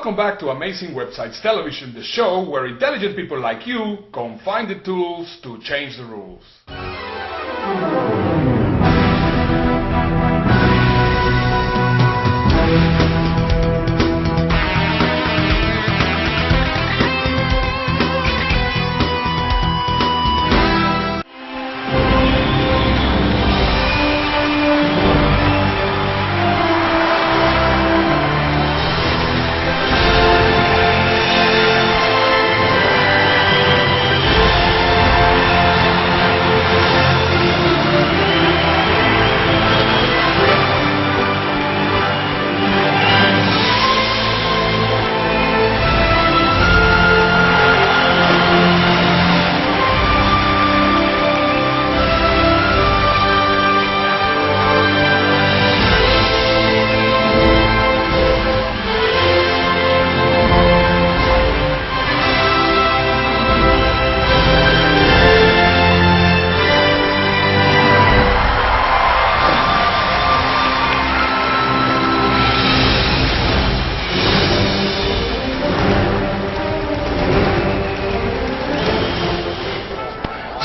Welcome back to Amazing Websites Television, the show where intelligent people like you come find the tools to change the rules.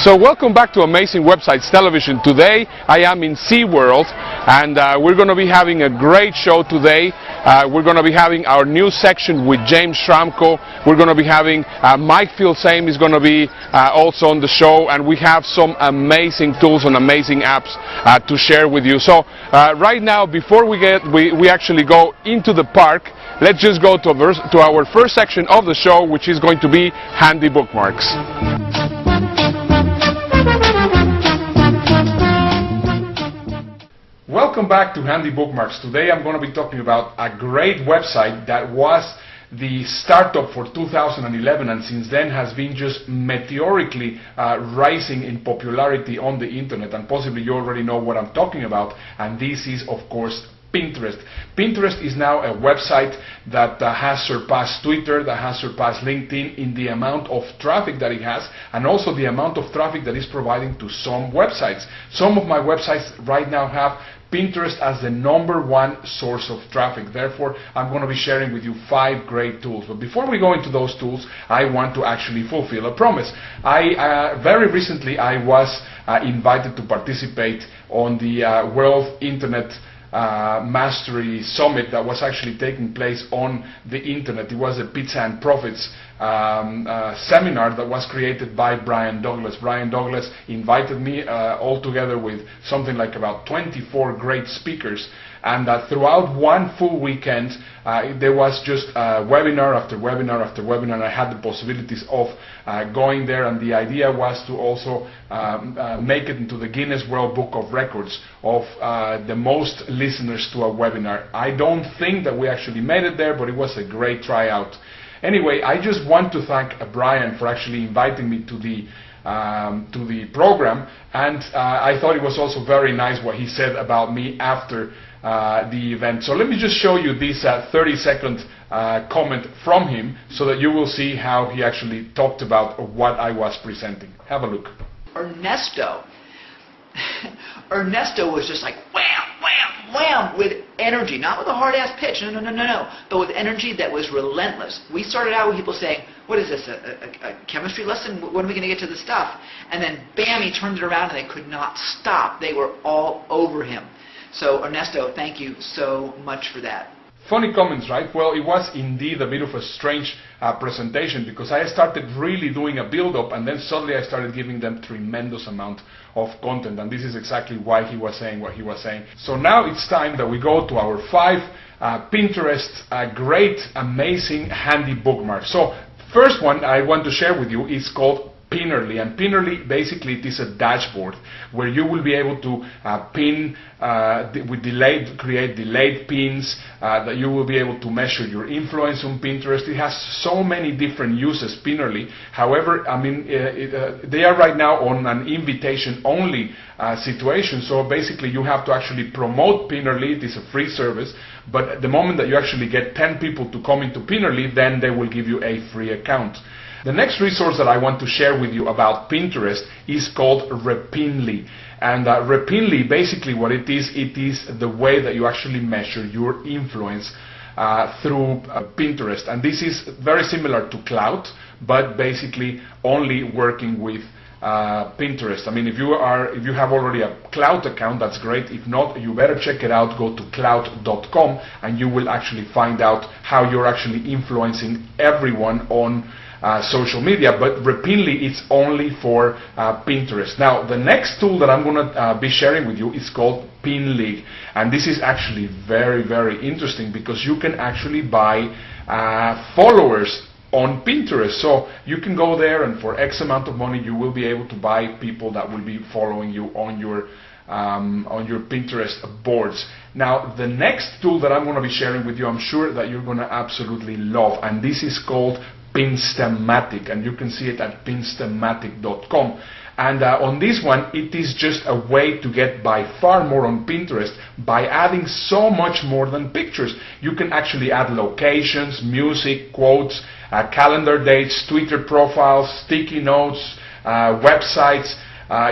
So welcome back to Amazing Websites Television. Today I am in SeaWorld and we're going to be having a great show today. We're going to be having our new section with James Schramko. We're going to be having Mike Filsaime is going to be also on the show, and we have some amazing tools and amazing apps to share with you. So right now, before we actually go into the park, let's just go to our first section of the show, which is going to be Handy Bookmarks. Welcome back to Handy Bookmarks. Today I'm going to be talking about a great website that was the startup for 2011 and since then has been just meteorically rising in popularity on the internet, and possibly you already know what I'm talking about, and this is of course Pinterest. Pinterest is now a website that has surpassed Twitter, that has surpassed LinkedIn in the amount of traffic that it has, and also the amount of traffic that it's providing to some websites. Some of my websites right now have Pinterest as the #1 source of traffic. Therefore, I'm going to be sharing with you 5 great tools. But before we go into those tools, I want to actually fulfill a promise. Very recently I was invited to participate on the World Internet Mastery Summit that was actually taking place on the internet. It was a Pizza and Profits seminar that was created by Brian Douglas. Brian Douglas invited me all together with something like about 24 great speakers, and throughout one full weekend there was just webinar after webinar after webinar, and I had the possibilities of going there, and the idea was to also make it into the Guinness World Book of Records of the most listeners to a webinar. I don't think that we actually made it there, but it was a great tryout. Anyway, I just want to thank Brian for actually inviting me to the program, and I thought it was also very nice what he said about me after the event. So let me just show you this 30-second comment from him so that you will see how he actually talked about what I was presenting. Have a look. Ernesto was just like wham, wham, wham with energy, not with a hard-ass pitch, no, but with energy that was relentless. We started out with people saying, what is this, a chemistry lesson? When are we going to get to the stuff? And then bam, he turned it around and they could not stop. They were all over him. So Ernesto, thank you so much for that. Funny comments, right? Well, it was indeed a bit of a strange presentation, because I started really doing a build-up and then suddenly I started giving them tremendous amount of content, and this is exactly why he was saying what he was saying. So now it's time that we go to our 5 Pinterest great, amazing, handy bookmarks. So first one I want to share with you is called Pinnerly, and Pinnerly basically it is a dashboard where you will be able to pin create delayed pins, that you will be able to measure your influence on Pinterest. It has so many different uses, Pinnerly. However, I mean, they are right now on an invitation only situation, so basically you have to actually promote Pinnerly. It is a free service, but the moment that you actually get 10 people to come into Pinnerly, then they will give you a free account. The next resource that I want to share with you about Pinterest is called Repinly. And Repinly, basically what it is the way that you actually measure your influence. through Pinterest. And this is very similar to Clout, but basically only working with Pinterest. I mean, if you have already a Clout account, that's great. If not, you better check it out. Go to clout.com and you will actually find out how you're actually influencing everyone on social media. But repeatedly, it's only for Pinterest. Now, the next tool that I'm going to be sharing with you is called PinLeague, and this is actually very, very interesting because you can actually buy followers on Pinterest. So you can go there, and for X amount of money you will be able to buy people that will be following you on your Pinterest boards. Now, the next tool that I'm going to be sharing with you, I'm sure that you're going to absolutely love, and this is called Pinstamatic, and you can see it at pinstamatic.com. And on this one, it is just a way to get by far more on Pinterest by adding so much more than pictures. You can actually add locations, music, quotes, calendar dates, Twitter profiles, sticky notes, websites.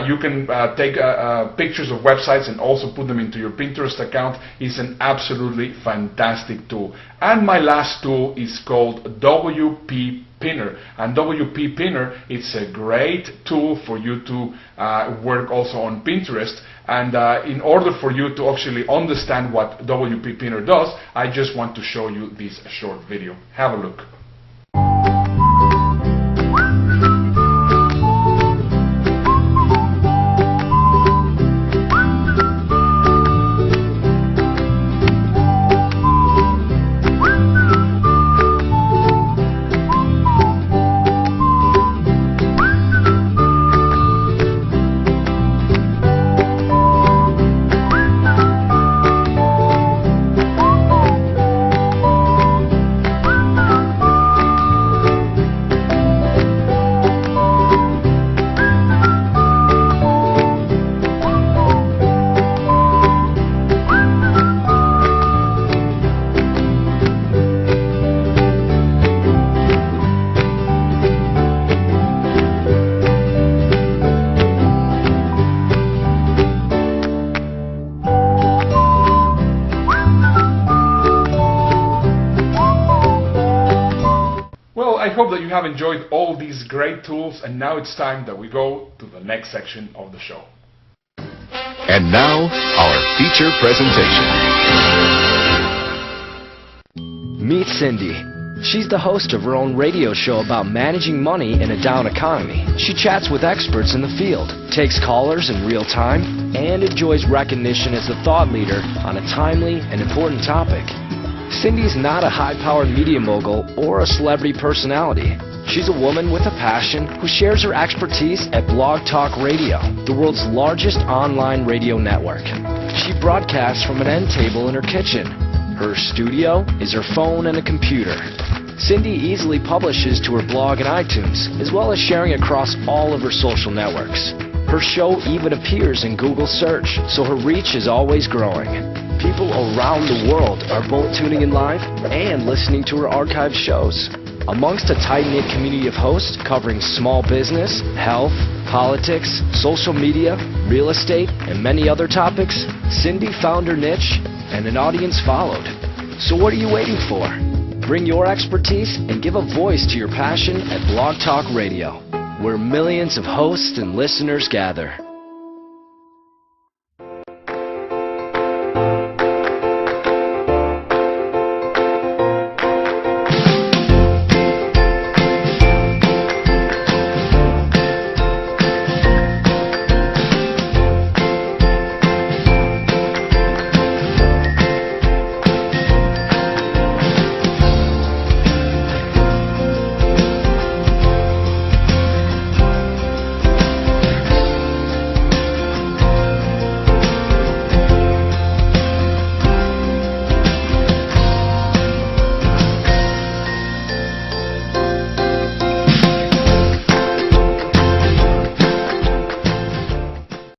You can take pictures of websites and also put them into your Pinterest account. It's an absolutely fantastic tool. And my last tool is called WP Pinner. And WP Pinner, it's a great tool for you to work also on Pinterest. And in order for you to actually understand what WP Pinner does, I just want to show you this short video. Have a look. I hope that you have enjoyed all these great tools, and now it's time that we go to the next section of the show. And now, our feature presentation. Meet Cindy. She's the host of her own radio show about managing money in a down economy. She chats with experts in the field, takes callers in real time, and enjoys recognition as a thought leader on a timely and important topic. Cindy's not a high-powered media mogul or a celebrity personality. She's a woman with a passion who shares her expertise at Blog Talk Radio, the world's largest online radio network. She broadcasts from an end table in her kitchen. Her studio is her phone and a computer. Cindy easily publishes to her blog and iTunes, as well as sharing across all of her social networks. Her show even appears in Google search, so her reach is always growing. People around the world are both tuning in live and listening to her archived shows. Amongst a tight-knit community of hosts covering small business, health, politics, social media, real estate, and many other topics, Cindy found her niche and an audience followed. So what are you waiting for? Bring your expertise and give a voice to your passion at Blog Talk Radio, where millions of hosts and listeners gather.